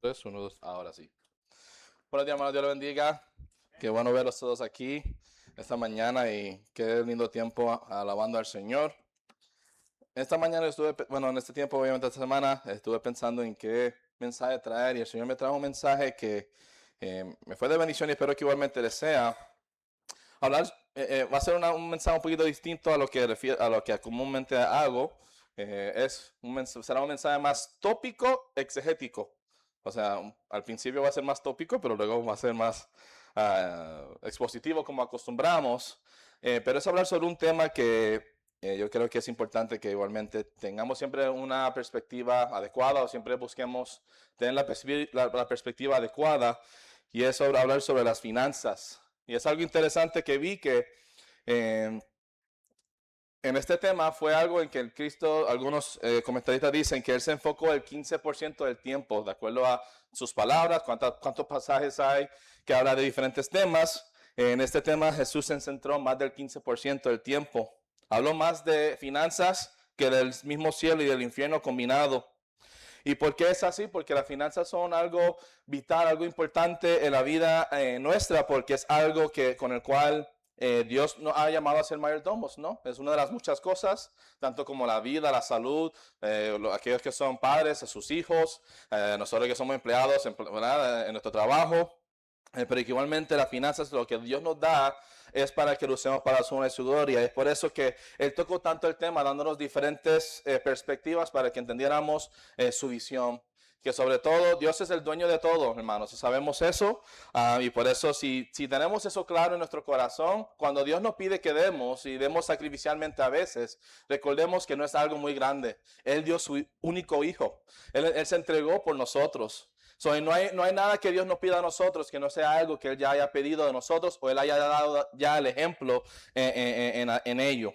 3, 1, 2, ahora sí. Buenos días, hermanos, Dios los bendiga. Qué bueno verlos todos aquí esta mañana y qué lindo tiempo alabando al Señor. Esta mañana en este tiempo, obviamente esta semana, estuve pensando en qué mensaje traer y el Señor me trajo un mensaje que me fue de bendición y espero que igualmente les sea. Hablar, va a ser un mensaje un poquito distinto a lo que comúnmente hago. Será un mensaje más tópico, exegético. O sea, al principio va a ser más tópico, pero luego va a ser más expositivo como acostumbramos. Pero es hablar sobre un tema que yo creo que es importante que igualmente tengamos siempre una perspectiva adecuada o siempre busquemos tener la perspectiva adecuada y es hablar sobre las finanzas. Y es algo interesante que vi que eh, en este tema fue algo en que el Cristo, algunos comentaristas dicen que él se enfocó el 15% del tiempo, de acuerdo a sus palabras, cuántos pasajes hay que habla de diferentes temas. En este tema Jesús se centró más del 15% del tiempo. Habló más de finanzas que del mismo cielo y del infierno combinado. ¿Y por qué es así? Porque las finanzas son algo vital, algo importante en la vida nuestra, porque es algo con el cual Dios nos ha llamado a ser mayordomos, ¿no? Es una de las muchas cosas, tanto como la vida, la salud, aquellos que son padres, a sus hijos, nosotros que somos empleados en nuestro trabajo. Pero igualmente las finanzas, lo que Dios nos da es para que lo usemos para su honra y su gloria. Es por eso que Él tocó tanto el tema, dándonos diferentes perspectivas para que entendiéramos su visión. Que sobre todo Dios es el dueño de todo, hermanos. Y sabemos eso. Y por eso si tenemos eso claro en nuestro corazón, cuando Dios nos pide que demos y demos sacrificialmente a veces, recordemos que no es algo muy grande. Él dio su único hijo. Él se entregó por nosotros. No hay nada que Dios nos pida a nosotros que no sea algo que Él ya haya pedido de nosotros o Él haya dado ya el ejemplo en ello.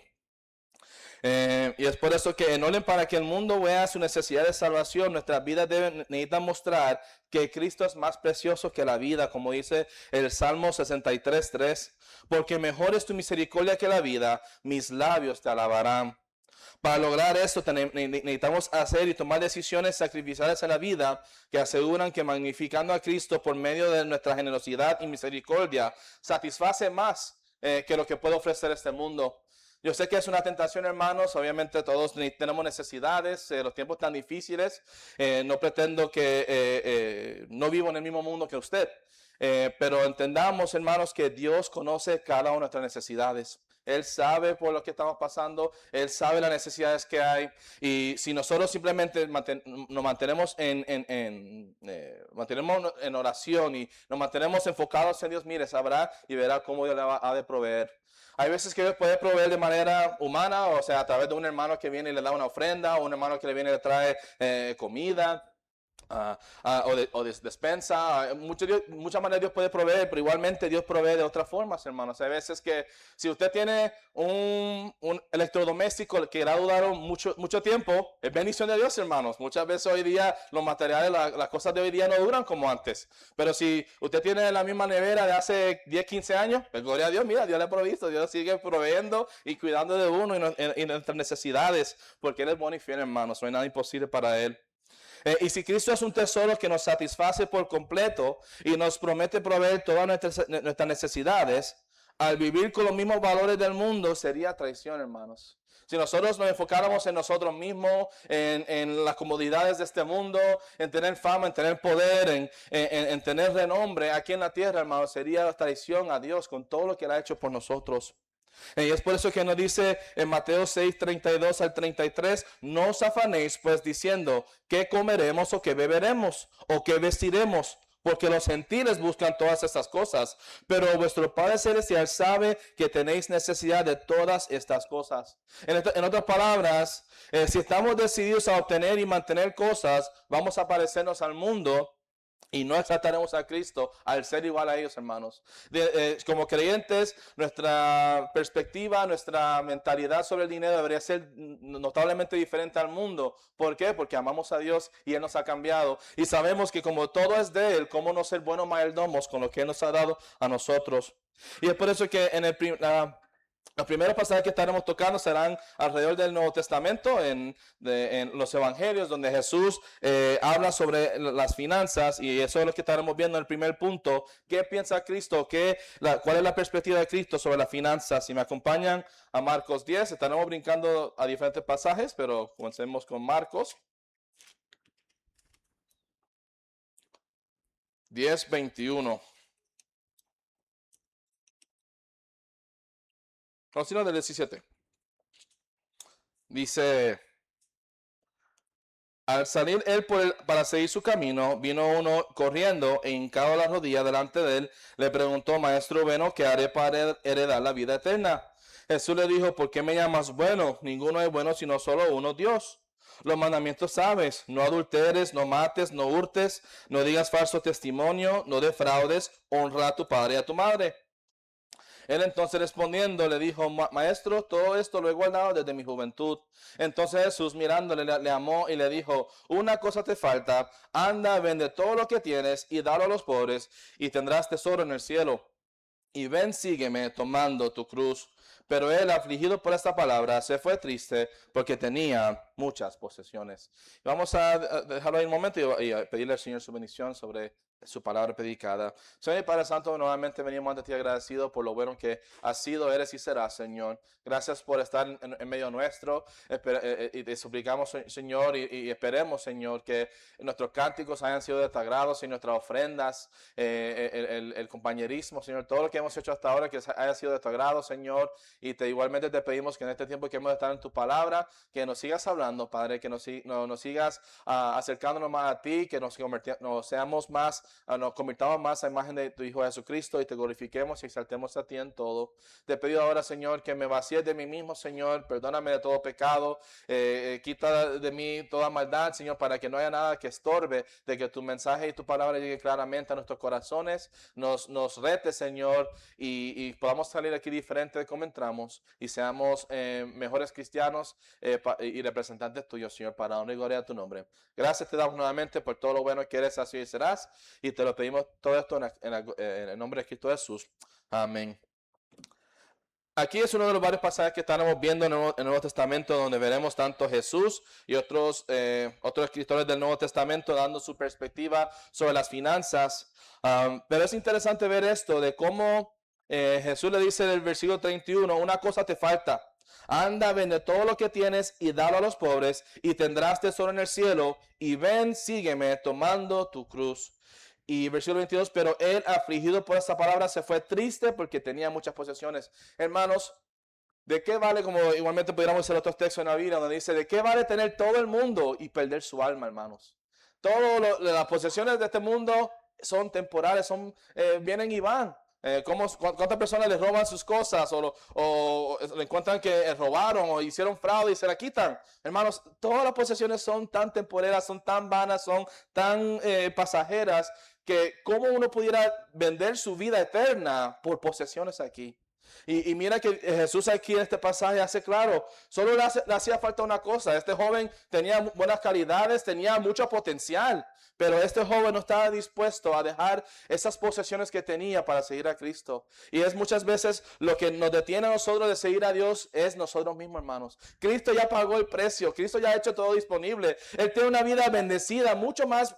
Y es por eso que en orden para que el mundo vea su necesidad de salvación, nuestras vidas necesitan mostrar que Cristo es más precioso que la vida, como dice el Salmo 63:3. Porque mejor es tu misericordia que la vida, mis labios te alabarán. Para lograr esto necesitamos hacer y tomar decisiones sacrificiales en la vida que aseguran que magnificando a Cristo por medio de nuestra generosidad y misericordia satisface más que lo que puede ofrecer este mundo. Yo sé que es una tentación, hermanos. Obviamente todos tenemos necesidades, los tiempos tan difíciles. No pretendo que no vivo en el mismo mundo que usted. Pero entendamos, hermanos, que Dios conoce cada una de nuestras necesidades. Él sabe por lo que estamos pasando, Él sabe las necesidades que hay. Y si nosotros simplemente nos mantenemos mantenemos en oración y nos mantenemos enfocados en Dios, mire, sabrá y verá cómo Dios le ha de proveer. Hay veces que Dios puede proveer de manera humana, o sea, a través de un hermano que viene y le da una ofrenda, o un hermano que le viene y le trae comida. Despensa, muchas maneras Dios puede proveer, pero igualmente Dios provee de otras formas, hermanos. Hay veces que si usted tiene un electrodoméstico que le ha durado mucho tiempo, es bendición de Dios, hermanos. Muchas veces hoy día los materiales, las cosas de hoy día no duran como antes, pero si usted tiene la misma nevera de hace 10, 15 años, pues gloria a Dios, mira, Dios le ha provisto, Dios sigue proveyendo y cuidando de uno y nuestras necesidades, porque Él es bueno y fiel, hermanos. No hay nada imposible para Él. Y si Cristo es un tesoro que nos satisface por completo y nos promete proveer todas nuestras necesidades, al vivir con los mismos valores del mundo sería traición, hermanos. Si nosotros nos enfocáramos en nosotros mismos, en las comodidades de este mundo, en tener fama, en tener poder, en tener renombre aquí en la tierra, hermanos, sería traición a Dios con todo lo que Él ha hecho por nosotros. Y es por eso que nos dice en Mateo 6:32 al 33, no os afanéis pues diciendo qué comeremos o qué beberemos o qué vestiremos, porque los gentiles buscan todas estas cosas, pero vuestro Padre Celestial sabe que tenéis necesidad de todas estas cosas. En otras palabras, si estamos decididos a obtener y mantener cosas, vamos a parecernos al mundo y no trataremos a Cristo al ser igual a ellos, hermanos. Como creyentes, nuestra perspectiva, nuestra mentalidad sobre el dinero debería ser notablemente diferente al mundo. ¿Por qué? Porque amamos a Dios y Él nos ha cambiado. Y sabemos que como todo es de Él, cómo no ser buenos mayordomos con lo que Él nos ha dado a nosotros. Y es por eso que Los primeros pasajes que estaremos tocando serán alrededor del Nuevo Testamento, en los Evangelios, donde Jesús habla sobre las finanzas, y eso es lo que estaremos viendo en el primer punto. ¿Qué piensa Cristo? ¿Cuál es la perspectiva de Cristo sobre las finanzas? Si me acompañan a Marcos 10, estaremos brincando a diferentes pasajes, pero comencemos con Marcos 10:21. No, sino del 17. Dice: al salir él para seguir su camino, vino uno corriendo e hincado la rodilla delante de él. Le preguntó: Maestro bueno, ¿qué haré para heredar la vida eterna? Jesús le dijo: ¿por qué me llamas bueno? Ninguno es bueno sino solo uno, Dios. Los mandamientos sabes: no adulteres, no mates, no hurtes, no digas falso testimonio, no defraudes, honra a tu padre y a tu madre. Él entonces respondiendo le dijo: Maestro, todo esto lo he guardado desde mi juventud. Entonces Jesús, mirándole, le amó y le dijo: una cosa te falta, anda, vende todo lo que tienes y dalo a los pobres, y tendrás tesoro en el cielo. Y ven, sígueme, tomando tu cruz. Pero él, afligido por esta palabra, se fue triste, porque tenía muchas posesiones. Vamos a dejarlo ahí un momento y a pedirle al Señor su bendición sobre su palabra predicada. Señor Padre Santo, nuevamente venimos ante ti agradecidos por lo bueno que has sido, eres y serás, Señor. Gracias por estar en medio nuestro. Y te suplicamos, Señor, y esperemos, Señor, que nuestros cánticos hayan sido de tu agrado, y nuestras ofrendas, el compañerismo, Señor, todo lo que hemos hecho hasta ahora, que haya sido de tu agrado, Señor. Y igualmente te pedimos que en este tiempo que hemos de estar en tu palabra, que nos sigas hablando, Padre, que nos sigas acercándonos más a ti, que nos convirtamos más a imagen de tu Hijo Jesucristo, y te glorifiquemos y exaltemos a ti en todo. Te pido ahora, Señor, que me vacíes de mí mismo, Señor. Perdóname de todo pecado. Quita de mí toda maldad, Señor, para que no haya nada que estorbe de que tu mensaje y tu palabra llegue claramente a nuestros corazones. Nos rete, Señor, y podamos salir aquí diferente de cómo entramos, y seamos mejores cristianos y representantes tuyos, Señor, para honor y gloria a tu nombre. Gracias te damos nuevamente por todo lo bueno que eres, así serás, y te lo pedimos todo esto en el nombre de Cristo Jesús. Amén. Aquí es uno de los varios pasajes que estaremos viendo en el Nuevo Testamento, donde veremos tanto Jesús y otros escritores del Nuevo Testamento dando su perspectiva sobre las finanzas. Pero es interesante ver esto de cómo Jesús le dice en el versículo 31: una cosa te falta. Anda, vende todo lo que tienes y dalo a los pobres, y tendrás tesoro en el cielo. Y ven, sígueme, tomando tu cruz. Y versículo 22, pero él, afligido por esta palabra, se fue triste, porque tenía muchas posesiones. Hermanos, ¿de qué vale, como igualmente pudiéramos hacer otros textos en la Biblia, donde dice: ¿de qué vale tener todo el mundo y perder su alma, hermanos? Todas las posesiones de este mundo son temporales, vienen y van. ¿Cuántas personas les roban sus cosas, o le encuentran que robaron o hicieron fraude y se la quitan? Hermanos, todas las posesiones son tan temporeras, son tan vanas, son tan pasajeras, que cómo uno pudiera vender su vida eterna por posesiones aquí. Y mira que Jesús aquí en este pasaje hace claro: solo le hacía falta una cosa. Este joven tenía buenas calidades, tenía mucho potencial, pero este joven no estaba dispuesto a dejar esas posesiones que tenía para seguir a Cristo. Y es muchas veces lo que nos detiene a nosotros de seguir a Dios, es nosotros mismos, hermanos. Cristo ya pagó el precio, Cristo ya ha hecho todo disponible. Él tiene una vida bendecida, mucho más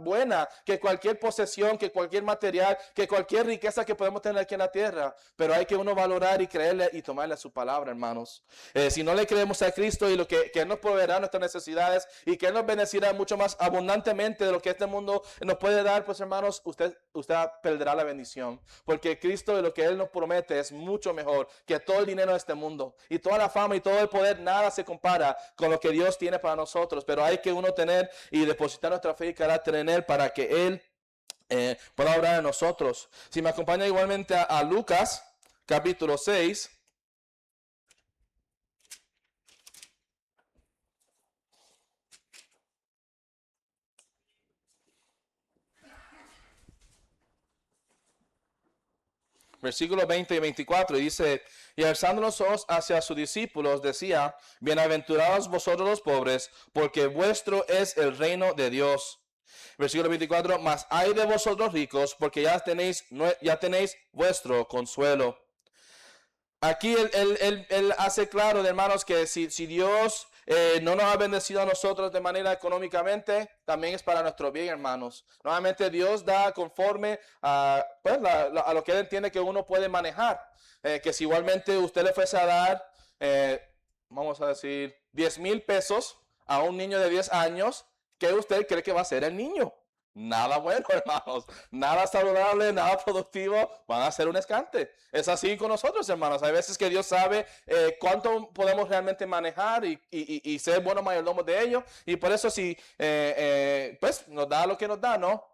buena que cualquier posesión, que cualquier material, que cualquier riqueza que podemos tener aquí en la tierra. Pero hay que uno valorar y creerle y tomarle su palabra, hermanos. Si no le creemos a Cristo y lo que Él nos proveerá nuestras necesidades, y que Él nos bendecirá mucho más abundantemente de lo que este mundo nos puede dar, pues hermanos, usted perderá la bendición. Porque Cristo, de lo que Él nos promete, es mucho mejor que todo el dinero de este mundo. Y toda la fama y todo el poder, nada se compara con lo que Dios tiene para nosotros. Pero hay que uno tener y depositar nuestra fe y carácter en Él, para que Él pueda obrar en nosotros. Si me acompaña igualmente a Lucas capítulo 6. Versículos 20 y 24, y dice: y alzando los ojos hacia sus discípulos, decía: bienaventurados vosotros los pobres, porque vuestro es el reino de Dios. Versículo 24, mas ay de vosotros ricos, porque ya tenéis vuestro consuelo. Aquí él hace claro, hermanos, que si Dios no nos ha bendecido a nosotros de manera económicamente, también es para nuestro bien, hermanos. Nuevamente Dios da conforme a, pues, a lo que Él entiende que uno puede manejar. Que si igualmente usted le fuese a dar, vamos a decir, 10,000 pesos a un niño de 10 años, ¿qué usted cree que va a hacer el niño? Nada bueno, hermanos. Nada saludable, nada productivo. Van a ser un escante. Es así con nosotros, hermanos. Hay veces que Dios sabe cuánto podemos realmente manejar y ser buenos mayordomos de ello. Y por eso si pues nos da lo que nos da, ¿no?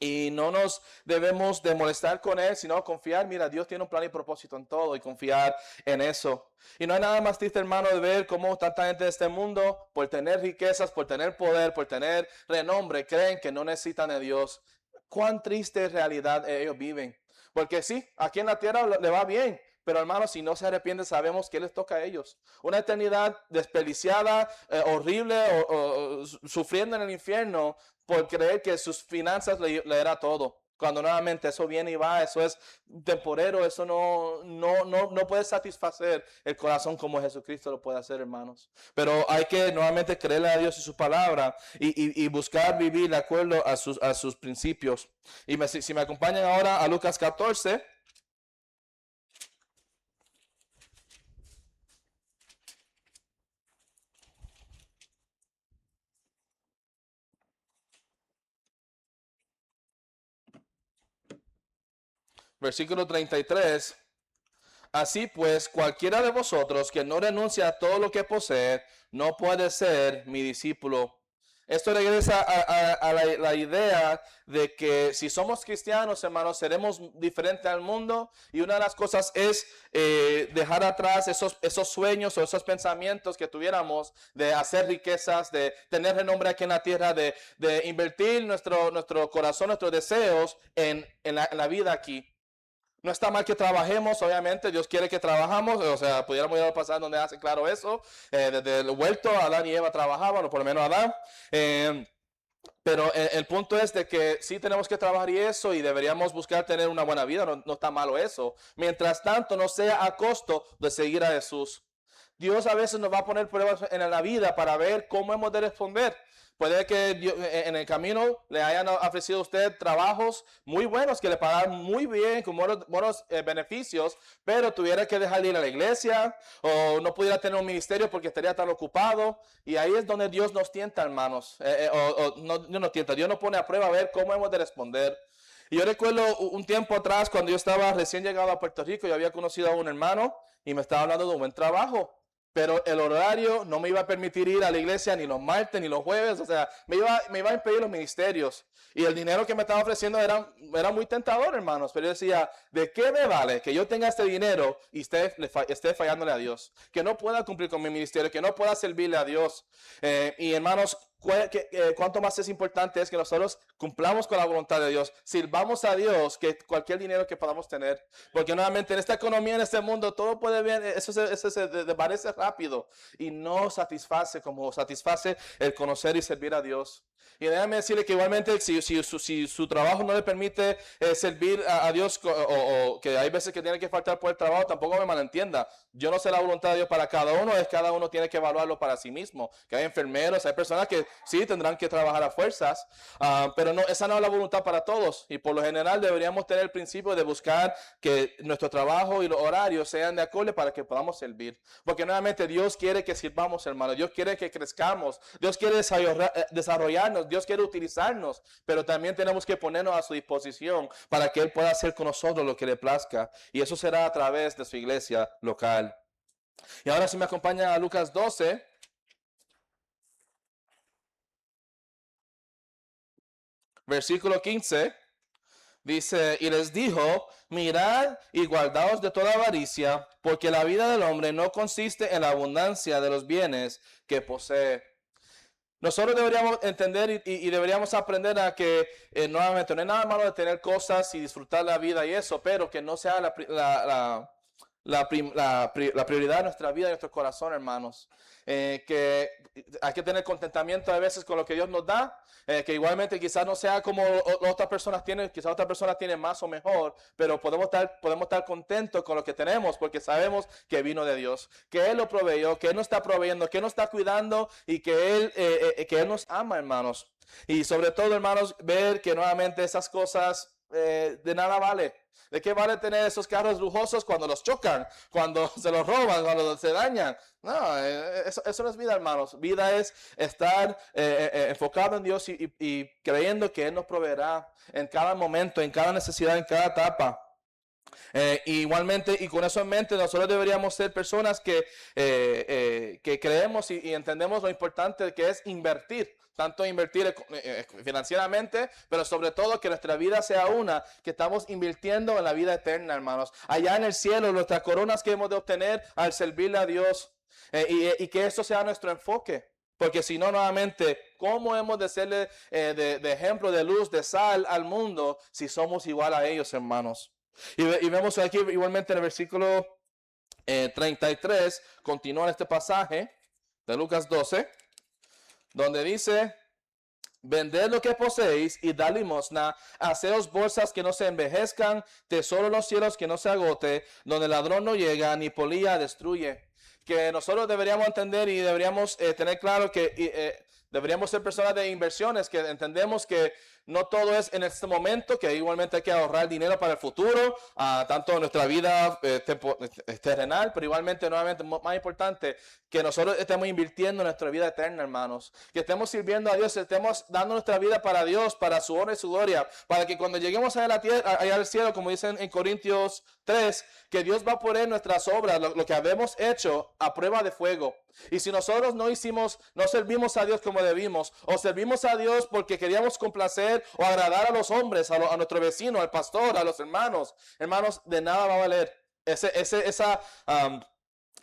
Y no nos debemos de molestar con Él, sino confiar. Mira, Dios tiene un plan y propósito en todo y confiar en eso. Y no hay nada más triste, hermano, de ver cómo tanta gente de este mundo, por tener riquezas, por tener poder, por tener renombre, creen que no necesitan de Dios. Cuán triste realidad ellos viven. Porque sí, aquí en la tierra le va bien. Pero hermanos, si no se arrepienten, sabemos que les toca a ellos. Una eternidad desperdiciada, horrible, o sufriendo en el infierno por creer que sus finanzas le era todo. Cuando nuevamente eso viene y va, eso es temporero, eso no puede satisfacer el corazón como Jesucristo lo puede hacer, hermanos. Pero hay que nuevamente creerle a Dios y su palabra y buscar vivir de acuerdo a sus principios. Y si me acompañan ahora a Lucas 14. Versículo 33. Así pues, cualquiera de vosotros que no renuncia a todo lo que posee, no puede ser mi discípulo. Esto regresa a la idea de que si somos cristianos, hermanos, seremos diferentes al mundo. Y una de las cosas es dejar atrás esos sueños o esos pensamientos que tuviéramos de hacer riquezas, de tener renombre aquí en la tierra, de invertir nuestro corazón, nuestros deseos en la vida aquí. No está mal que trabajemos, obviamente, Dios quiere que trabajamos, o sea, pudiéramos ir al pasado donde hace claro eso, desde el huerto Adán y Eva trabajaban, o por lo menos Adán, pero el punto es de que sí tenemos que trabajar y eso, y deberíamos buscar tener una buena vida, no está malo eso, mientras tanto no sea a costo de seguir a Jesús. Dios a veces nos va a poner pruebas en la vida para ver cómo hemos de responder. Puede que en el camino le hayan ofrecido a usted trabajos muy buenos, que le pagan muy bien, con buenos beneficios, pero tuviera que dejar de ir a la iglesia o no pudiera tener un ministerio porque estaría tan ocupado. Y ahí es donde Dios nos tienta, hermanos. No nos tienta, Dios nos pone a prueba a ver cómo hemos de responder. Y yo recuerdo un tiempo atrás, cuando yo estaba recién llegado a Puerto Rico, yo había conocido a un hermano y me estaba hablando de un buen trabajo. Pero el horario no me iba a permitir ir a la iglesia ni los martes ni los jueves. O sea, me iba a impedir los ministerios. Y el dinero que me estaba ofreciendo era muy tentador, hermanos. Pero yo decía, ¿de qué me vale que yo tenga este dinero y esté fallándole a Dios? Que no pueda cumplir con mi ministerio, que no pueda servirle a Dios. Y hermanos, cuánto más es importante es que nosotros cumplamos con la voluntad de Dios, sirvamos a Dios, que cualquier dinero que podamos tener, porque nuevamente en esta economía, en este mundo, todo puede bien, eso se desvanece rápido y no satisface como satisface el conocer y servir a Dios. Y déjame decirle que igualmente si su trabajo no le permite servir a Dios o que hay veces que tiene que faltar por el trabajo, tampoco me malentienda. Yo no sé la voluntad de Dios para cada uno, es cada uno tiene que evaluarlo para sí mismo. Que hay enfermeros, hay personas que sí tendrán que trabajar a fuerzas, pero no, esa no es la voluntad para todos. Y por lo general deberíamos tener el principio de buscar que nuestro trabajo y los horarios sean de acuerdo para que podamos servir. Porque nuevamente Dios quiere que sirvamos, hermano. Dios quiere que crezcamos. Dios quiere desarrollarnos. Dios quiere utilizarnos. Pero también tenemos que ponernos a su disposición para que Él pueda hacer con nosotros lo que le plazca. Y eso será a través de su iglesia local. Y ahora si me acompañan a Lucas 12. Versículo 15. Dice, y les dijo, mirad y guardaos de toda avaricia, porque la vida del hombre no consiste en la abundancia de los bienes que posee. Nosotros deberíamos entender y deberíamos aprender a que nuevamente no hay nada malo de tener cosas y disfrutar la vida y eso, pero que no sea la prioridad de nuestra vida y nuestro corazón, hermanos. Que hay que tener contentamiento a veces con lo que Dios nos da, que igualmente quizás no sea como otras personas tienen, quizás otras personas tienen más o mejor, pero podemos estar contentos con lo que tenemos porque sabemos que vino de Dios, que Él lo proveyó, que Él nos está proveyendo, que Él nos está cuidando y que Él nos ama, hermanos. Y sobre todo, hermanos, ver que nuevamente esas cosas de nada vale. ¿De qué vale tener esos carros lujosos cuando los chocan, cuando se los roban, cuando se dañan? No, eso no es vida, hermanos. Vida es estar enfocado en Dios y creyendo que Él nos proveerá en cada momento, en cada necesidad, en cada etapa. Igualmente, y con eso en mente, nosotros deberíamos ser personas que creemos y entendemos lo importante que es invertir. Tanto invertir financieramente, pero sobre todo que nuestra vida sea una que estamos invirtiendo en la vida eterna, hermanos. Allá en el cielo, nuestras coronas que hemos de obtener al servirle a Dios. Y que eso sea nuestro enfoque. Porque si no, nuevamente, ¿cómo hemos de serle de ejemplo, de luz, de sal al mundo si somos igual a ellos, hermanos? Y vemos aquí igualmente en el versículo 33, continúa este pasaje de Lucas 12, donde dice: vended lo que poseéis y dad limosna, haceos bolsas que no se envejezcan, tesoro en los cielos que no se agote, donde el ladrón no llega ni polilla destruye. Que nosotros deberíamos entender y deberíamos tener claro que deberíamos ser personas de inversiones, que entendemos que no todo es en este momento, que igualmente hay que ahorrar dinero para el futuro, tanto en nuestra vida terrenal, pero igualmente, nuevamente, más importante, que nosotros estemos invirtiendo en nuestra vida eterna, hermanos. Que estemos sirviendo a Dios, estemos dando nuestra vida para Dios, para su honra y su gloria, para que cuando lleguemos a la tierra, allá al cielo, como dicen en Corintios 3, que Dios va a poner nuestras obras, lo que habemos hecho, a prueba de fuego. Y si nosotros no servimos a Dios como debimos, o servimos a Dios porque queríamos complacer o agradar a los hombres, a nuestro vecino, al pastor, a los hermanos, de nada va a valer.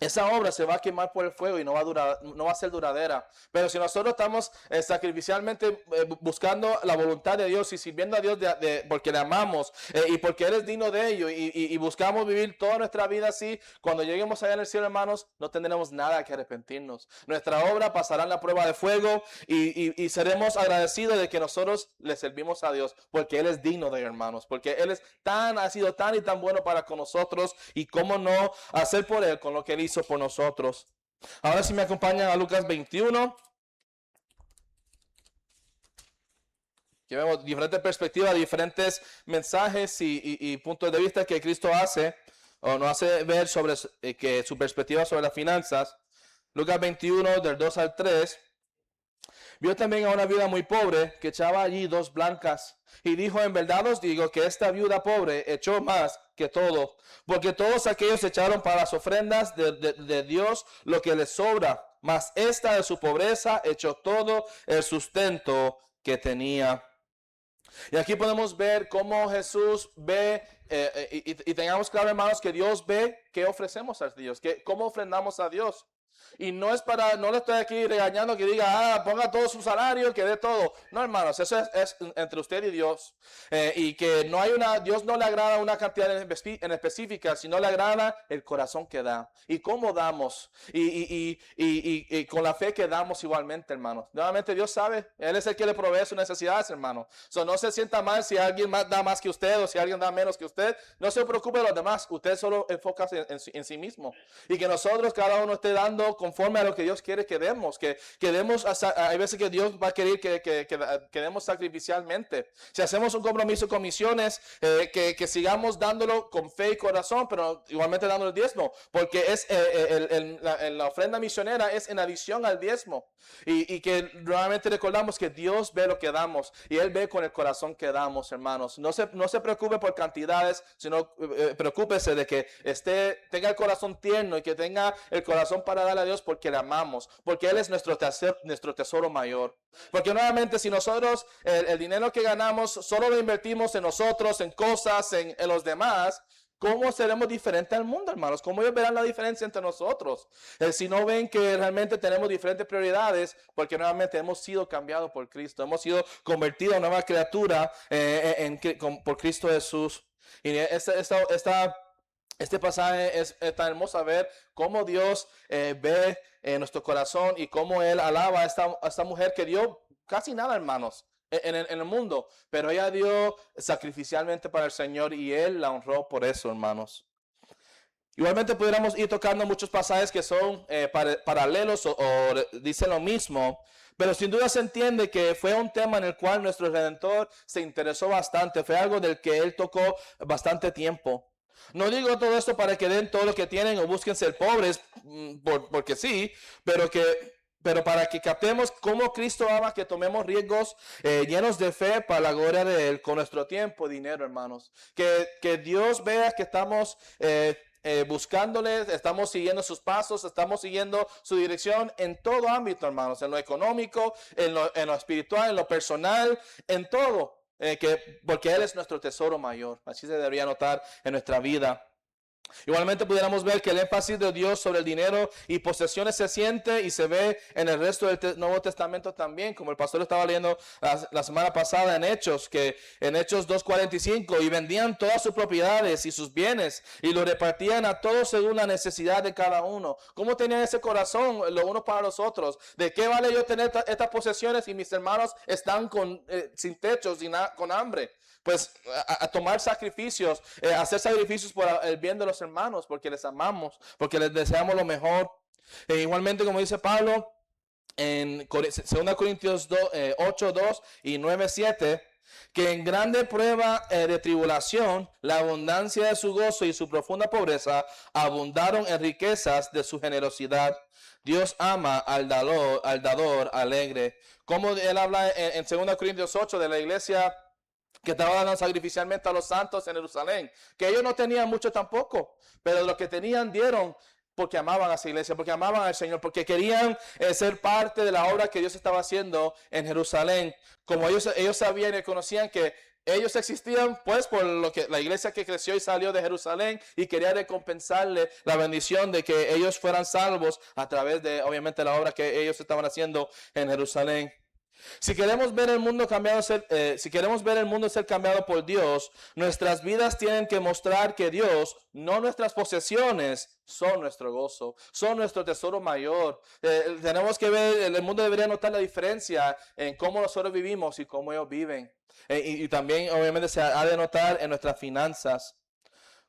Esa obra se va a quemar por el fuego y no va a ser duradera. Pero si nosotros estamos sacrificialmente buscando la voluntad de Dios y sirviendo a Dios porque le amamos y porque Él es digno de ello y buscamos vivir toda nuestra vida así, cuando lleguemos allá en el cielo, hermanos, no tendremos nada que arrepentirnos. Nuestra obra pasará en la prueba de fuego y seremos agradecidos de que nosotros le servimos a Dios porque Él es digno de ello, hermanos, porque Él ha sido tan y tan bueno para con nosotros, y cómo no hacer por Él con lo que Él hizo por nosotros. Ahora si me acompañan a Lucas 21, que vemos diferentes perspectivas, diferentes mensajes y puntos de vista que Cristo hace o nos hace ver sobre que su perspectiva sobre las finanzas. Lucas 21 del 2 al 3. Vio también a una viuda muy pobre que echaba allí 2 blancas, y dijo: en verdad os digo que esta viuda pobre echó más que todo, porque todos aquellos echaron para las ofrendas de Dios lo que les sobra, mas esta de su pobreza echó todo el sustento que tenía. Y aquí podemos ver cómo Jesús ve, y tengamos claro, hermanos, que Dios ve qué ofrecemos a Dios, cómo ofrendamos a Dios. Y no le estoy aquí regañando que diga, ponga todo su salario, que dé todo. No, hermanos, eso es entre usted y Dios. Y que Dios no le agrada una cantidad en específica, sino le agrada el corazón que da. Y cómo damos. Y con la fe que damos igualmente, hermanos. Nuevamente Dios sabe, Él es el que le provee sus necesidades, hermano. No se sienta mal si alguien da más que usted o si alguien da menos que usted. No se preocupe de los demás. Usted solo enfoca en sí mismo. Y que nosotros, cada uno, esté dando conforme a lo que Dios quiere que demos, que demos. Hay veces que Dios va a querer que demos sacrificialmente. Si hacemos un compromiso con misiones, que sigamos dándolo con fe y corazón, pero igualmente dando el diezmo, porque la ofrenda misionera es en adición al diezmo, y que nuevamente recordamos que Dios ve lo que damos y Él ve con el corazón que damos, hermanos. No se preocupe por cantidades, sino preocúpese de que tenga el corazón tierno y que tenga el corazón para darle a Dios porque le amamos, porque Él es nuestro tesoro mayor. Porque nuevamente, si nosotros el dinero que ganamos solo lo invertimos en nosotros, en cosas, en los demás, ¿cómo seremos diferentes al mundo, hermanos? ¿Cómo ellos verán la diferencia entre nosotros? Si no ven que realmente tenemos diferentes prioridades, porque nuevamente hemos sido cambiados por Cristo, hemos sido convertidos en nueva criatura por Cristo Jesús. Y esta Este pasaje es tan hermoso ver cómo Dios ve nuestro corazón y cómo Él alaba a esta mujer que dio casi nada, hermanos, en el mundo. Pero ella dio sacrificialmente para el Señor y Él la honró por eso, hermanos. Igualmente pudiéramos ir tocando muchos pasajes que son paralelos o dicen lo mismo, pero sin duda se entiende que fue un tema en el cual nuestro Redentor se interesó bastante, fue algo del que Él tocó bastante tiempo. No digo todo esto para que den todo lo que tienen o busquen ser pobres, porque sí, pero para que captemos cómo Cristo ama que tomemos riesgos llenos de fe para la gloria de Él con nuestro tiempo y dinero, hermanos. Que Dios vea que estamos buscándole, estamos siguiendo sus pasos, estamos siguiendo su dirección en todo ámbito, hermanos, en lo económico, en lo espiritual, en lo personal, en todo. Porque Él es nuestro tesoro mayor. Así se debería notar en nuestra vida. Igualmente pudiéramos ver que el énfasis de Dios sobre el dinero y posesiones se siente y se ve en el resto del Nuevo Testamento también, como el pastor estaba leyendo la semana pasada en Hechos, que en Hechos 2:45, y vendían todas sus propiedades y sus bienes y lo repartían a todos según la necesidad de cada uno. ¿Cómo tenían ese corazón los unos para los otros? ¿De qué vale yo tener estas posesiones y mis hermanos están sin techos y con hambre? Pues a tomar sacrificios, hacer sacrificios por el bien de los hermanos, porque les amamos, porque les deseamos lo mejor. Igualmente, como dice Pablo en 2 Corintios 8, 2 y 9, 7, que en grande prueba de tribulación, la abundancia de su gozo y su profunda pobreza abundaron en riquezas de su generosidad. Dios ama al dador alegre. Como él habla en 2 Corintios 8 de la iglesia que estaba dando sacrificialmente a los santos en Jerusalén, que ellos no tenían mucho tampoco, pero lo que tenían dieron porque amaban a esa iglesia, porque amaban al Señor, porque querían ser parte de la obra que Dios estaba haciendo en Jerusalén. Como ellos sabían y conocían que ellos existían pues por lo que la iglesia que creció y salió de Jerusalén, y quería recompensarle la bendición de que ellos fueran salvos a través de obviamente la obra que ellos estaban haciendo en Jerusalén. Si queremos ver el mundo si queremos ver el mundo ser cambiado por Dios, nuestras vidas tienen que mostrar que Dios, no nuestras posesiones, son nuestro gozo, son nuestro tesoro mayor. Tenemos que ver, el mundo debería notar la diferencia en cómo nosotros vivimos y cómo ellos viven. Y también obviamente se ha de notar en nuestras finanzas.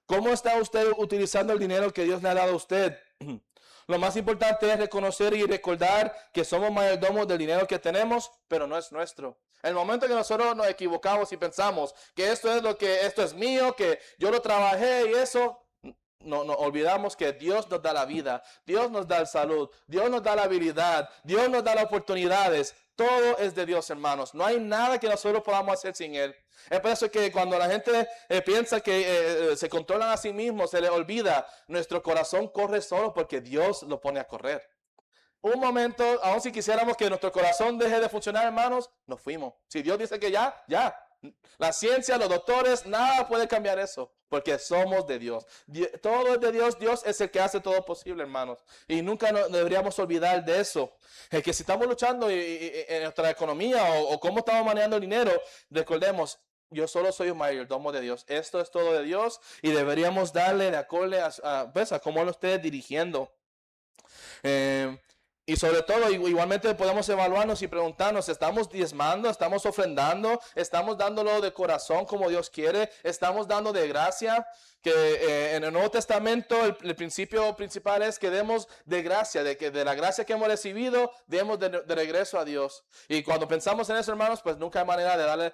¿Cómo está usted utilizando el dinero que Dios le ha dado a usted? Lo más importante es reconocer y recordar que somos mayordomos del dinero que tenemos, pero no es nuestro. El momento que nosotros nos equivocamos y pensamos que esto es mío, que yo lo trabajé y eso, no olvidamos que Dios nos da la vida, Dios nos da la salud, Dios nos da la habilidad, Dios nos da las oportunidades. Todo es de Dios, hermanos. No hay nada que nosotros podamos hacer sin Él. Es por eso que cuando la gente piensa que se controlan a sí mismos, se les olvida, nuestro corazón corre solo porque Dios lo pone a correr. Un momento, aun si quisiéramos que nuestro corazón deje de funcionar, hermanos, nos fuimos. Si Dios dice que ya. La ciencia, los doctores, nada puede cambiar eso, porque somos de Dios. Todo es de Dios. Dios es el que hace todo posible, hermanos. Y nunca deberíamos olvidar de eso. Que si estamos luchando en nuestra economía o cómo estamos manejando el dinero, recordemos, yo solo soy un mayordomo de Dios. Esto es todo de Dios y deberíamos darle de acorde a cómo lo esté dirigiendo. Y sobre todo, igualmente podemos evaluarnos y preguntarnos, ¿estamos diezmando? ¿Estamos ofrendando? ¿Estamos dándolo de corazón como Dios quiere? ¿Estamos dando de gracia? Que en el Nuevo Testamento el principio principal es que demos de gracia, de la gracia que hemos recibido, demos de regreso a Dios. Y cuando pensamos en eso, hermanos, pues nunca hay manera de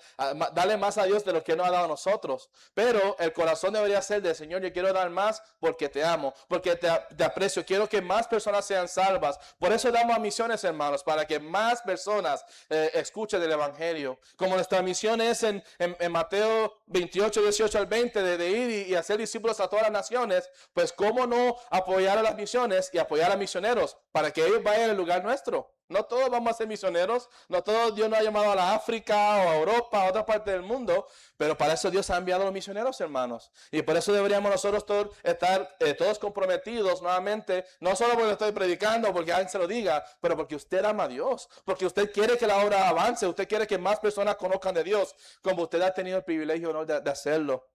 darle más a Dios de lo que nos ha dado a nosotros. Pero el corazón debería ser de, Señor, yo quiero dar más porque te amo, porque te aprecio, quiero que más personas sean salvas. Por eso damos a misiones, hermanos, para que más personas escuchen del Evangelio. Como nuestra misión es en Mateo 28, 18 al 20, de ir y hacer discípulos a todas las naciones, pues cómo no apoyar a las misiones y apoyar a misioneros para que ellos vayan al lugar nuestro. No todos vamos a ser misioneros, no todos Dios nos ha llamado a la África o a Europa, a otra parte del mundo, pero para eso Dios ha enviado a los misioneros, hermanos. Y por eso deberíamos nosotros estar todos comprometidos nuevamente, no solo porque estoy predicando, porque alguien se lo diga, pero porque usted ama a Dios, porque usted quiere que la obra avance, usted quiere que más personas conozcan de Dios, como usted ha tenido el privilegio, ¿no?, de hacerlo.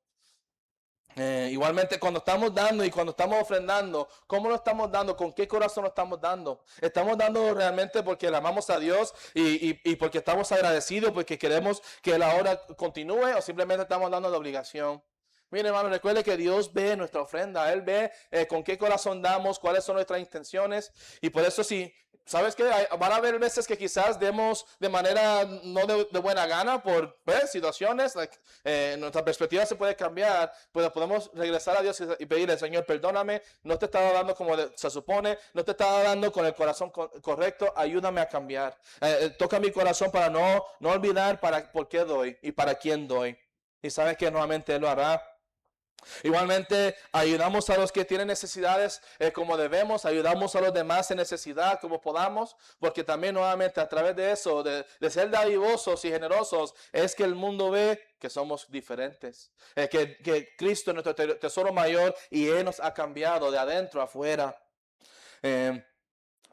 Igualmente cuando estamos dando y cuando estamos ofrendando, ¿cómo lo estamos dando? ¿Con qué corazón lo estamos dando? ¿Estamos dando realmente porque le amamos a Dios y porque estamos agradecidos, porque queremos que la obra continúe, o simplemente estamos dando de obligación? Mire, hermano, recuerde que Dios ve nuestra ofrenda. Él ve con qué corazón damos, cuáles son nuestras intenciones. Y por eso sí, ¿sabes qué? Van a haber veces que quizás demos de manera no de buena gana por situaciones. Nuestra perspectiva se puede cambiar, pero podemos regresar a Dios y pedirle, Señor, perdóname, no te estaba dando como se supone, no te estaba dando con el corazón correcto, ayúdame a cambiar. Toca mi corazón para no olvidar por qué doy y para quién doy. Y sabes que nuevamente Él lo hará. Igualmente, ayudamos a los que tienen necesidades como debemos, ayudamos a los demás en necesidad como podamos, porque también nuevamente a través de eso, de ser dadivosos y generosos, es que el mundo ve que somos diferentes, que Cristo es nuestro tesoro mayor y Él nos ha cambiado de adentro a afuera.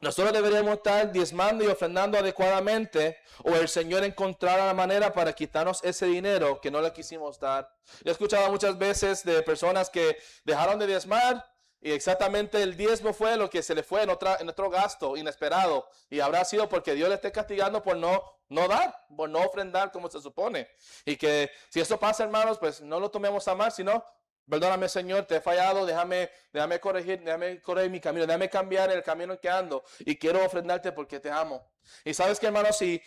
Nosotros deberíamos estar diezmando y ofrendando adecuadamente, o el Señor encontrará la manera para quitarnos ese dinero que no le quisimos dar. Yo he escuchado muchas veces de personas que dejaron de diezmar y exactamente el diezmo fue lo que se le fue en otro gasto inesperado, y habrá sido porque Dios le esté castigando por no dar, por no ofrendar como se supone. Y que si eso pasa, hermanos, pues no lo tomemos a mal, sino perdóname, Señor, te he fallado, déjame corregir mi camino, déjame cambiar el camino en que ando y quiero ofrendarte porque te amo. Y sabes que, hermano, si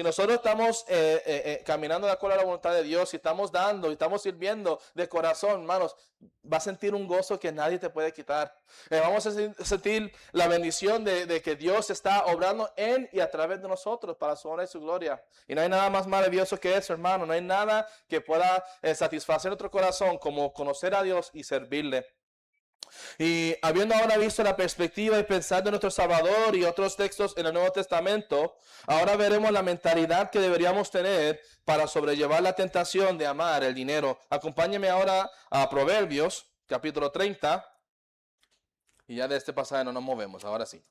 nosotros estamos caminando de acuerdo a la voluntad de Dios, si estamos dando y estamos sirviendo de corazón, hermanos, va a sentir un gozo que nadie te puede quitar. Vamos a sentir la bendición de que Dios está obrando en y a través de nosotros para su honra y su gloria. Y no hay nada más maravilloso que eso, hermano. No hay nada que pueda satisfacer nuestro corazón como conocer a Dios y servirle. Y habiendo ahora visto la perspectiva y pensar de nuestro Salvador y otros textos en el Nuevo Testamento, ahora veremos la mentalidad que deberíamos tener para sobrellevar la tentación de amar el dinero. Acompáñeme ahora a Proverbios, capítulo 30. Y ya de este pasaje no nos movemos, ahora sí.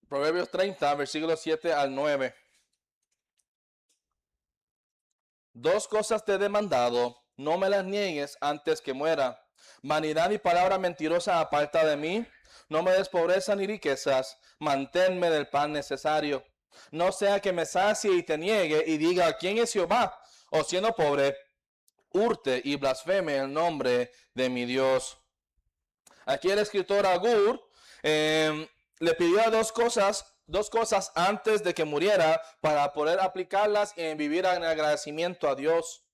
Proverbios 30, versículos 7 al 9. Dos cosas te he demandado, no me las niegues antes que muera. Vanidad y palabra mentirosa aparta de mí. No me des pobreza ni riquezas, manténme del pan necesario. No sea que me sacie y te niegue y diga, ¿quién es Jehová? O siendo pobre, hurte y blasfeme el nombre de mi Dios. Aquí el escritor Agur le pidió dos cosas antes de que muriera para poder aplicarlas y vivir en agradecimiento a Dios.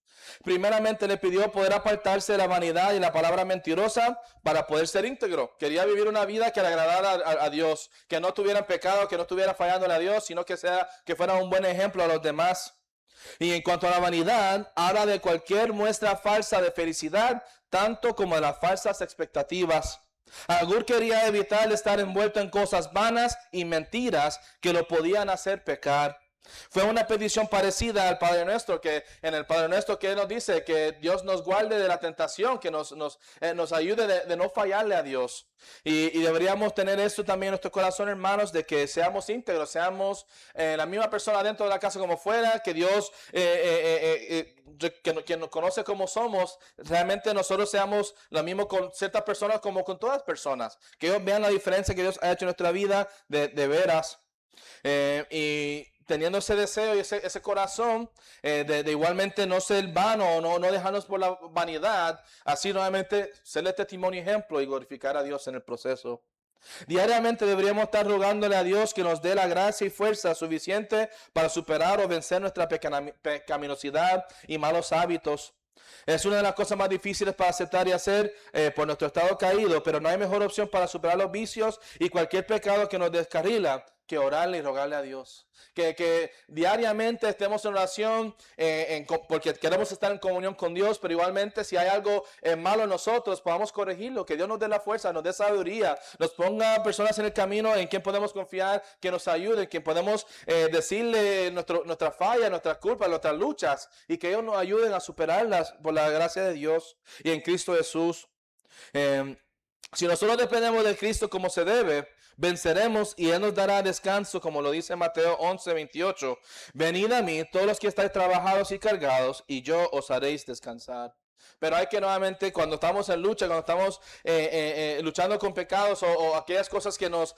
Primeramente le pidió poder apartarse de la vanidad y la palabra mentirosa para poder ser íntegro. Quería vivir una vida que le agradara a Dios, que no tuviera pecado, que no estuviera fallándole a Dios, sino que fuera un buen ejemplo a los demás. Y en cuanto a la vanidad, habla de cualquier muestra falsa de felicidad, tanto como de las falsas expectativas. Agur quería evitar estar envuelto en cosas vanas y mentiras que lo podían hacer pecar. Fue una petición parecida al Padre Nuestro, que en el Padre Nuestro que nos dice que Dios nos guarde de la tentación, que nos ayude de no fallarle a Dios. Y deberíamos tener esto también en nuestro corazón, hermanos, de que seamos íntegros, seamos la misma persona dentro de la casa como fuera, que Dios que nos conoce como somos, realmente nosotros seamos lo mismo con ciertas personas como con todas personas, que ellos vean la diferencia que Dios ha hecho en nuestra vida de veras. Y teniendo ese deseo y ese corazón de igualmente no ser vano, no dejarnos por la vanidad, así nuevamente serle testimonio y ejemplo y glorificar a Dios en el proceso. Diariamente deberíamos estar rogándole a Dios que nos dé la gracia y fuerza suficiente para superar o vencer nuestra pecaminosidad y malos hábitos. Es una de las cosas más difíciles para aceptar y hacer por nuestro estado caído, pero no hay mejor opción para superar los vicios y cualquier pecado que nos descarrila que orarle y rogarle a Dios. Que diariamente estemos en oración porque queremos estar en comunión con Dios, pero igualmente si hay algo malo en nosotros, podamos corregirlo, que Dios nos dé la fuerza, nos dé sabiduría, nos ponga personas en el camino en quien podemos confiar, que nos ayuden, que podemos decirle nuestra falla, nuestras culpas, nuestras luchas, y que ellos nos ayuden a superarlas por la gracia de Dios y en Cristo Jesús. Si nosotros dependemos de Cristo como se debe, venceremos y Él nos dará descanso, como lo dice Mateo 11:28. Venid a mí, todos los que estáis trabajados y cargados, y yo os haréis descansar. Pero hay que nuevamente, cuando estamos en lucha, cuando estamos luchando con pecados o aquellas cosas que nos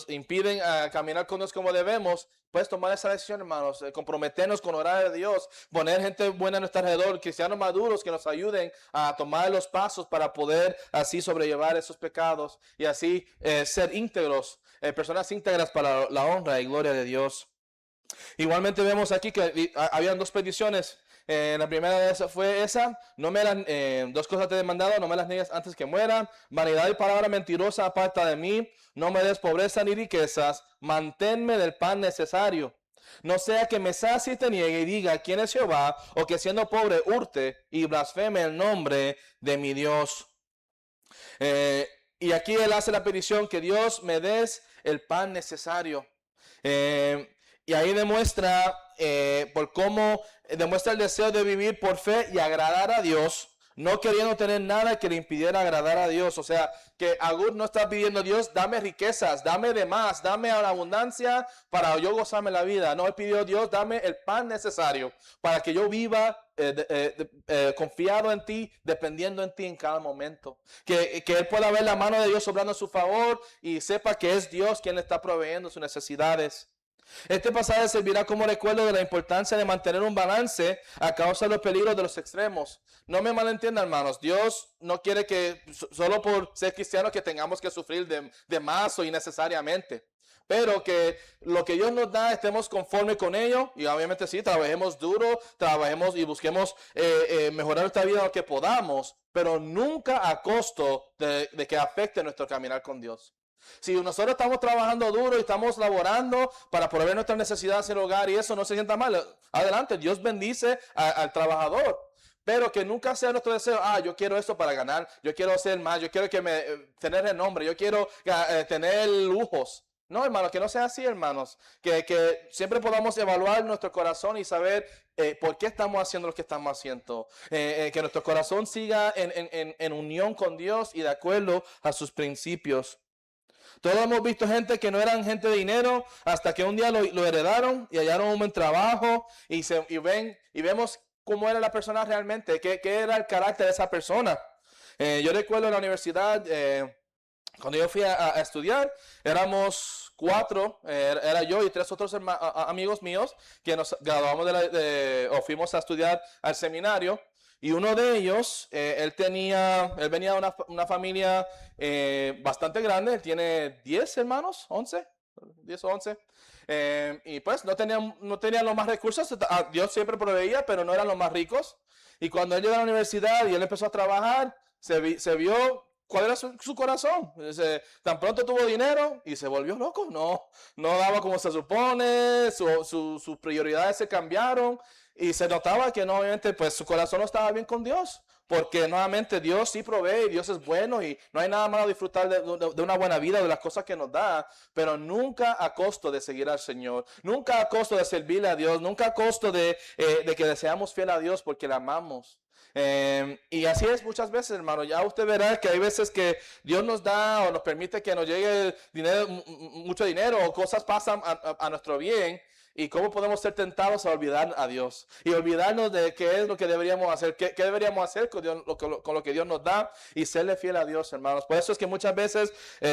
impiden caminar con Dios como debemos, pues tomar esa decisión, hermanos, comprometernos con orar a Dios, poner gente buena a nuestro alrededor, cristianos maduros que nos ayuden a tomar los pasos para poder así sobrellevar esos pecados y así ser íntegros, personas íntegras para la honra y gloria de Dios. Igualmente vemos aquí que habían dos peticiones. La primera de esas fue esa: no me las, dos cosas te he demandado, no me las niegues antes que muera. Vanidad y palabra mentirosa aparta de mí. No me des pobreza ni riquezas. Manténme del pan necesario. No sea que me sacie y te niegue y diga quién es Jehová, o que siendo pobre hurte y blasfeme el nombre de mi Dios. Y aquí él hace la petición que Dios me des el pan necesario. Y ahí demuestra por cómo demuestra el deseo de vivir por fe y agradar a Dios, no queriendo tener nada que le impidiera agradar a Dios. O sea, que Agur no está pidiendo a Dios, dame riquezas, dame de más, dame la abundancia para yo gozarme la vida. No, él pidió a Dios, dame el pan necesario para que yo viva confiado en ti, dependiendo en ti en cada momento. Que él pueda ver la mano de Dios obrando a su favor y sepa que es Dios quien le está proveyendo sus necesidades. Este pasaje servirá como recuerdo de la importancia de mantener un balance a causa de los peligros de los extremos. No me malentiendan, hermanos. Dios no quiere que solo por ser cristianos que tengamos que sufrir de más o innecesariamente. Pero que lo que Dios nos da estemos conformes con ello. Y obviamente sí, trabajemos duro, trabajemos y busquemos mejorar nuestra vida lo que podamos. Pero nunca a costo de que afecte nuestro caminar con Dios. Si nosotros estamos trabajando duro y estamos laborando para proveer nuestras necesidades en el hogar y eso no se sienta mal, adelante, Dios bendice al trabajador. Pero que nunca sea nuestro deseo, yo quiero esto para ganar, yo quiero hacer más, yo quiero tener el nombre, yo quiero tener lujos. No, hermanos, que no sea así, hermanos. Que siempre podamos evaluar nuestro corazón y saber por qué estamos haciendo lo que estamos haciendo. Que nuestro corazón siga en unión con Dios y de acuerdo a sus principios. Todos hemos visto gente que no eran gente de dinero hasta que un día lo heredaron y hallaron un buen trabajo y vemos cómo era la persona realmente, qué era el carácter de esa persona. Yo recuerdo en la universidad, cuando yo fui a estudiar, éramos 4, era yo y 3 otros amigos míos que nos graduamos o fuimos a estudiar al seminario. Y uno de ellos, él venía de una familia bastante grande. Él tiene 10 hermanos, 10 o 11. Y pues no tenían los más recursos. Dios siempre proveía, pero no eran los más ricos. Y cuando él llegó a la universidad y él empezó a trabajar, se vio cuál era su corazón. Tan pronto tuvo dinero y se volvió loco. No daba como se supone, sus prioridades se cambiaron. Y se notaba que obviamente pues su corazón no estaba bien con Dios, porque nuevamente Dios sí provee, Dios es bueno y no hay nada malo disfrutar de una buena vida, de las cosas que nos da, pero nunca a costo de seguir al Señor, nunca a costo de servirle a Dios, nunca a costo de que deseamos fiel a Dios porque le amamos. Y así es muchas veces, hermano. Ya usted verá que hay veces que Dios nos da o nos permite que nos llegue mucho dinero o cosas pasan a nuestro bien. Y cómo podemos ser tentados a olvidar a Dios y olvidarnos de qué es lo que deberíamos hacer, qué deberíamos hacer con lo que Dios nos da y serle fiel a Dios, hermanos. Por eso es que muchas veces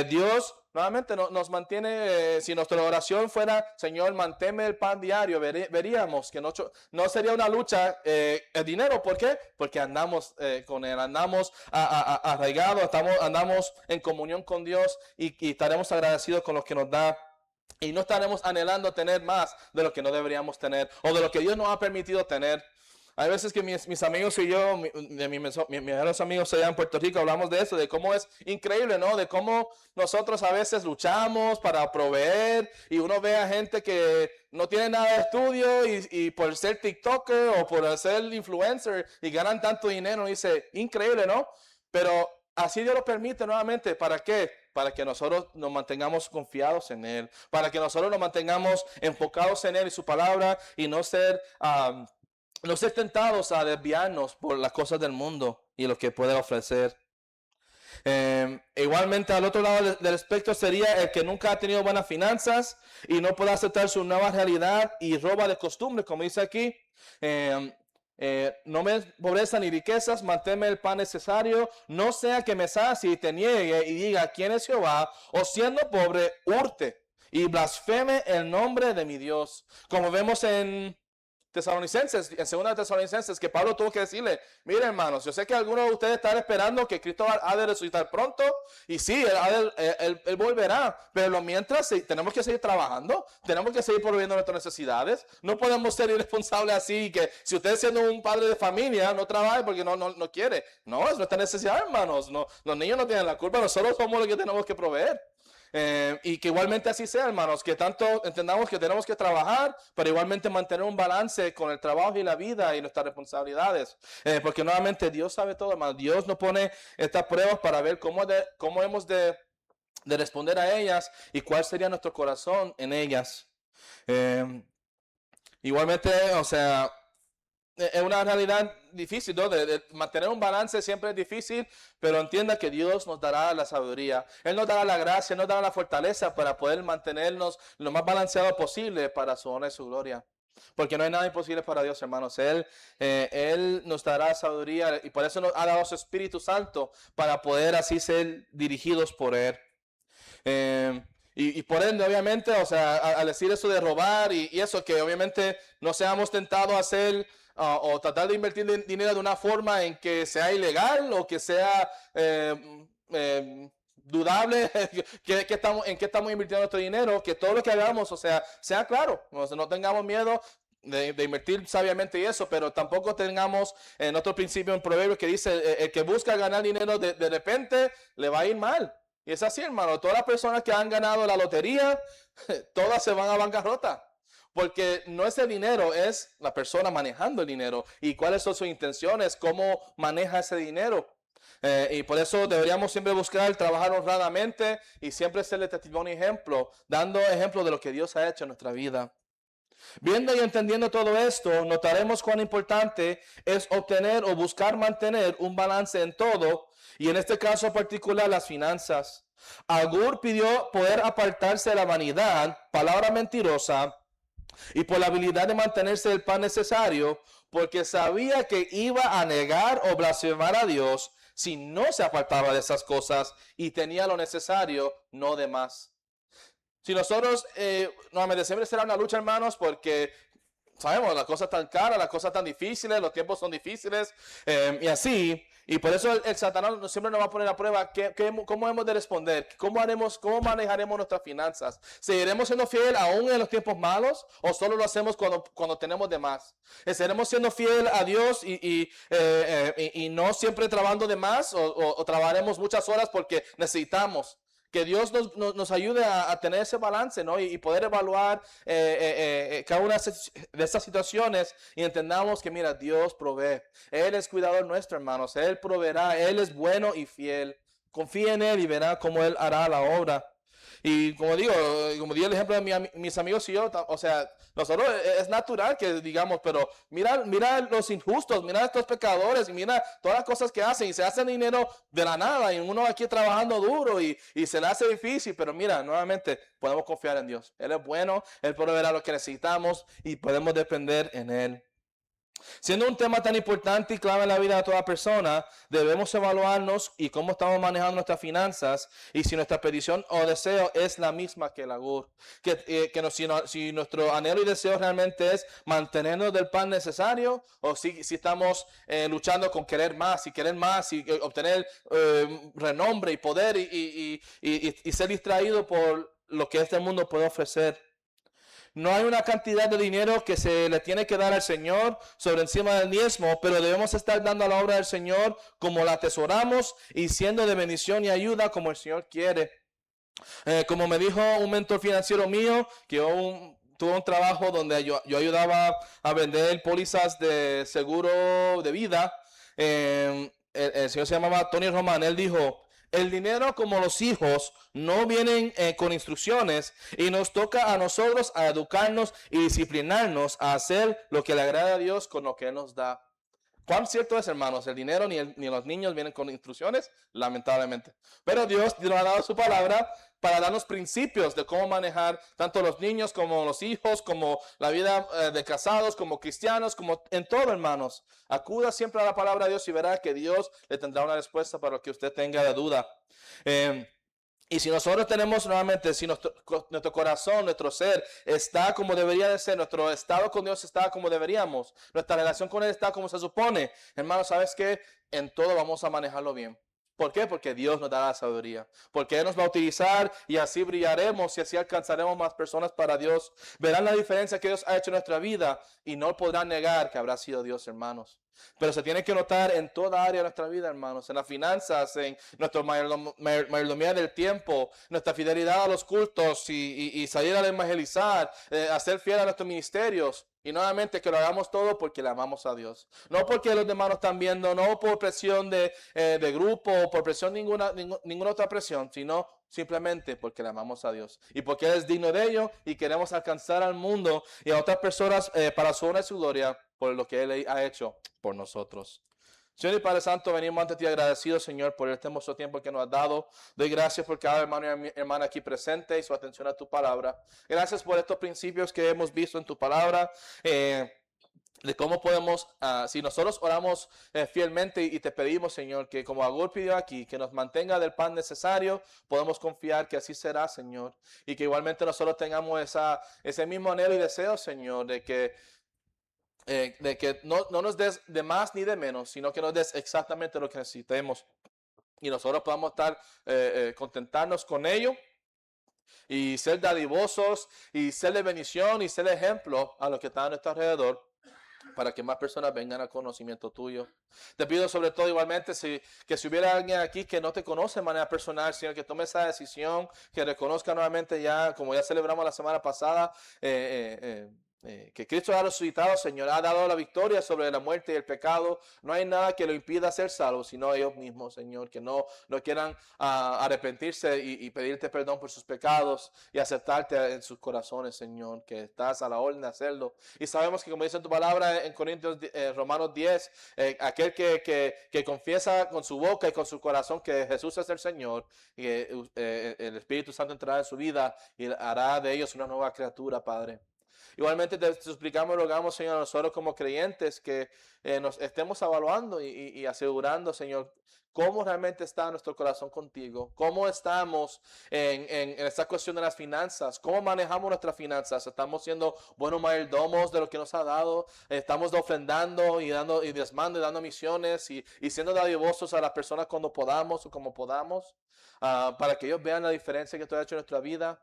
Dios nuevamente nos mantiene. Si nuestra oración fuera, Señor, manténme el pan diario, veríamos que no sería una lucha el dinero. ¿Por qué? Porque andamos con Él, andamos arraigados, andamos en comunión con Dios y estaremos agradecidos con lo que nos da. Y no estaremos anhelando tener más de lo que no deberíamos tener o de lo que Dios nos ha permitido tener. Hay veces que mis amigos y yo, mis mejores amigos allá en Puerto Rico, hablamos de eso, de cómo es increíble, ¿no? De cómo nosotros a veces luchamos para proveer y uno ve a gente que no tiene nada de estudio y por ser TikToker o por ser influencer y ganan tanto dinero, dice, increíble, ¿no? Pero así Dios lo permite nuevamente. ¿Para qué? Para que nosotros nos mantengamos confiados en Él. Para que nosotros nos mantengamos enfocados en Él y su palabra y no ser tentados a desviarnos por las cosas del mundo y lo que puede ofrecer. Igualmente al otro lado del espectro sería el que nunca ha tenido buenas finanzas y no puede aceptar su nueva realidad y roba de costumbre, como dice aquí. No me pobreza ni riquezas, manténme el pan necesario, no sea que me sacie y te niegue y diga quién es Jehová, o siendo pobre, hurte y blasfeme el nombre de mi Dios. Como vemos en Tesalonicenses, en segunda de Tesalonicenses, que Pablo tuvo que decirle, mire hermanos, yo sé que algunos de ustedes están esperando que Cristo ha de resucitar pronto, y sí, él volverá, pero mientras tenemos que seguir trabajando, tenemos que seguir proveyendo nuestras necesidades, no podemos ser irresponsables así, que si usted siendo un padre de familia no trabaje porque no quiere, no, es nuestra necesidad hermanos, no, los niños no tienen la culpa, nosotros somos los que tenemos que proveer. Y que igualmente así sea, hermanos, que tanto entendamos que tenemos que trabajar, pero igualmente mantener un balance con el trabajo y la vida y nuestras responsabilidades. Porque nuevamente Dios sabe todo, hermanos. Dios nos pone estas pruebas para ver cómo hemos de responder a ellas y cuál sería nuestro corazón en ellas. Igualmente, o sea, es una realidad difícil, ¿no? De mantener un balance siempre es difícil, pero entienda que Dios nos dará la sabiduría, Él nos dará la gracia, Él nos dará la fortaleza para poder mantenernos lo más balanceado posible para su honra y su gloria. Porque no hay nada imposible para Dios, hermanos. Él nos dará sabiduría y por eso nos ha dado su Espíritu Santo para poder así ser dirigidos por Él. Y por ende, obviamente, o sea, al decir eso de robar y eso, que obviamente no seamos tentados a hacer o tratar de invertir dinero de una forma en que sea ilegal o que sea dudable en qué estamos invirtiendo nuestro dinero, que todo lo que hagamos, o sea claro, o sea, no tengamos miedo de invertir sabiamente y eso, pero tampoco tengamos en otro principio en Proverbios que dice, el que busca ganar dinero de repente le va a ir mal. Y es así, hermano, todas las personas que han ganado la lotería, todas se van a bancarrota. Porque no es el dinero, es la persona manejando el dinero. Y cuáles son sus intenciones, cómo maneja ese dinero. Y por eso deberíamos siempre buscar trabajar honradamente y siempre serle testimonio y ejemplo, dando ejemplo de lo que Dios ha hecho en nuestra vida. Viendo y entendiendo todo esto, notaremos cuán importante es obtener o buscar mantener un balance en todo, y en este caso particular las finanzas. Agur pidió poder apartarse de la vanidad, palabra mentirosa, y por la habilidad de mantenerse el pan necesario, porque sabía que iba a negar o blasfemar a Dios si no se apartaba de esas cosas y tenía lo necesario, no de más. Si nosotros, nuevamente, siempre será una lucha, hermanos, porque sabemos, las cosas tan caras, las cosas tan difíciles, los tiempos son difíciles, y así. Y por eso el Satanás siempre nos va a poner a prueba cómo hemos de responder, cómo manejaremos nuestras finanzas. ¿Seguiremos siendo fiel aún en los tiempos malos o solo lo hacemos cuando tenemos de más? ¿Estaremos siendo fiel a Dios y no siempre trabajando de más o trabajaremos muchas horas porque necesitamos? Que Dios nos ayude a tener ese balance, ¿no? Y poder evaluar cada una de estas situaciones y entendamos que, mira, Dios provee. Él es cuidador nuestro, hermanos. Él proveerá. Él es bueno y fiel. Confía en Él y verá cómo Él hará la obra. Y como di el ejemplo de mis amigos y yo, o sea, nosotros es natural que digamos, pero mira los injustos, mira a estos pecadores, y mira todas las cosas que hacen y se hacen dinero de la nada y uno aquí trabajando duro y se le hace difícil, pero mira, nuevamente podemos confiar en Dios. Él es bueno, Él proveerá lo que necesitamos y podemos depender en Él. Siendo un tema tan importante y clave en la vida de toda persona, debemos evaluarnos y cómo estamos manejando nuestras finanzas y si nuestra petición o deseo es la misma que el agur. Si nuestro anhelo y deseo realmente es mantenernos del pan necesario o si estamos luchando con querer más y obtener renombre y poder y ser distraído por lo que este mundo puede ofrecer. No hay una cantidad de dinero que se le tiene que dar al Señor sobre encima del diezmo, pero debemos estar dando a la obra del Señor como la atesoramos y siendo de bendición y ayuda como el Señor quiere. Como me dijo un mentor financiero mío, que tuve un trabajo donde yo ayudaba a vender pólizas de seguro de vida. El señor se llamaba Tony Román. Él dijo, el dinero como los hijos no vienen con instrucciones y nos toca a nosotros a educarnos y disciplinarnos a hacer lo que le agrada a Dios con lo que Él nos da. ¿Cuán cierto es, hermanos? El dinero ni los niños vienen con instrucciones, lamentablemente. Pero Dios nos ha dado su palabra para darnos principios de cómo manejar tanto los niños como los hijos, como la vida de casados, como cristianos, como en todo, hermanos. Acuda siempre a la palabra de Dios y verá que Dios le tendrá una respuesta para lo que usted tenga de duda. Y si nosotros tenemos nuevamente, si nuestro corazón, nuestro ser está como debería de ser, nuestro estado con Dios está como deberíamos, nuestra relación con Él está como se supone, hermano, ¿sabes qué? En todo vamos a manejarlo bien. ¿Por qué? Porque Dios nos da la sabiduría. Porque Él nos va a utilizar y así brillaremos y así alcanzaremos más personas para Dios. Verán la diferencia que Dios ha hecho en nuestra vida y no podrán negar que habrá sido Dios, hermanos. Pero se tiene que notar en toda área de nuestra vida, hermanos, en las finanzas, en nuestra mayordomía del tiempo, nuestra fidelidad a los cultos y salir a evangelizar, a ser fiel a nuestros ministerios. Y nuevamente que lo hagamos todo porque le amamos a Dios. No porque los demás nos están viendo, no por presión de grupo o por presión ninguna otra presión, sino simplemente porque le amamos a Dios. Y porque Él es digno de ello y queremos alcanzar al mundo y a otras personas para su honra y su gloria por lo que Él ha hecho por nosotros. Señor y Padre Santo, venimos ante ti agradecidos, Señor, por este hermoso tiempo que nos has dado. Doy gracias por cada hermano y hermana aquí presente y su atención a tu palabra. Gracias por estos principios que hemos visto en tu palabra. De cómo podemos, si nosotros oramos fielmente y te pedimos, Señor, que como Agur pidió aquí, que nos mantenga del pan necesario, podemos confiar que así será, Señor. Y que igualmente nosotros tengamos ese mismo anhelo y deseo, Señor, de que no nos des de más ni de menos, sino que nos des exactamente lo que necesitemos. Y nosotros podamos estar, contentarnos con ello y ser dadivosos y ser de bendición y ser de ejemplo a los que están a nuestro alrededor, para que más personas vengan al conocimiento tuyo. Te pido sobre todo igualmente que si hubiera alguien aquí que no te conoce de manera personal, Señor, que tome esa decisión, que reconozca nuevamente ya, como ya celebramos la semana pasada, que Cristo ha resucitado, Señor, ha dado la victoria sobre la muerte y el pecado. No hay nada que lo impida ser salvo, sino ellos mismos, Señor, que no quieran arrepentirse y pedirte perdón por sus pecados y aceptarte en sus corazones, Señor, que estás a la orden de hacerlo. Y sabemos que, como dice tu palabra en Romanos 10, aquel que confiesa con su boca y con su corazón que Jesús es el Señor, y el Espíritu Santo entrará en su vida y hará de ellos una nueva criatura, Padre. Igualmente te suplicamos y rogamos, Señor, a nosotros como creyentes que nos estemos evaluando y asegurando, Señor, cómo realmente está nuestro corazón contigo, cómo estamos en esta cuestión de las finanzas, cómo manejamos nuestras finanzas, estamos siendo buenos mayordomos de lo que nos ha dado, estamos ofrendando y diezmando y dando misiones y siendo dadivosos a las personas cuando podamos o como podamos, para que ellos vean la diferencia que tú has hecho en nuestra vida.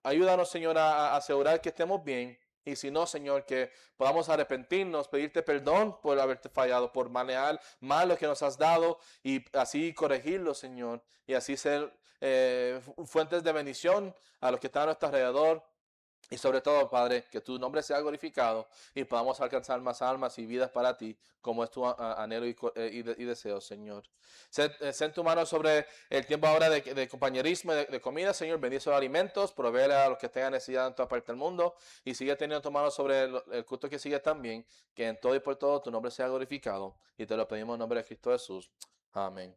Ayúdanos, Señor, a asegurar que estemos bien. Y si no, Señor, que podamos arrepentirnos, pedirte perdón por haberte fallado, por manejar mal lo que nos has dado y así corregirlo, Señor. Y así ser fuentes de bendición a los que están a nuestro alrededor. Y sobre todo, Padre, que tu nombre sea glorificado y podamos alcanzar más almas y vidas para ti, como es tu anhelo y deseo, Señor. Sé tu mano sobre el tiempo ahora de compañerismo, de comida, Señor. Bendice los alimentos, provee a los que tengan necesidad en toda parte del mundo. Y sigue teniendo tu mano sobre el culto que sigue también. Que en todo y por todo tu nombre sea glorificado. Y te lo pedimos en nombre de Cristo Jesús. Amén.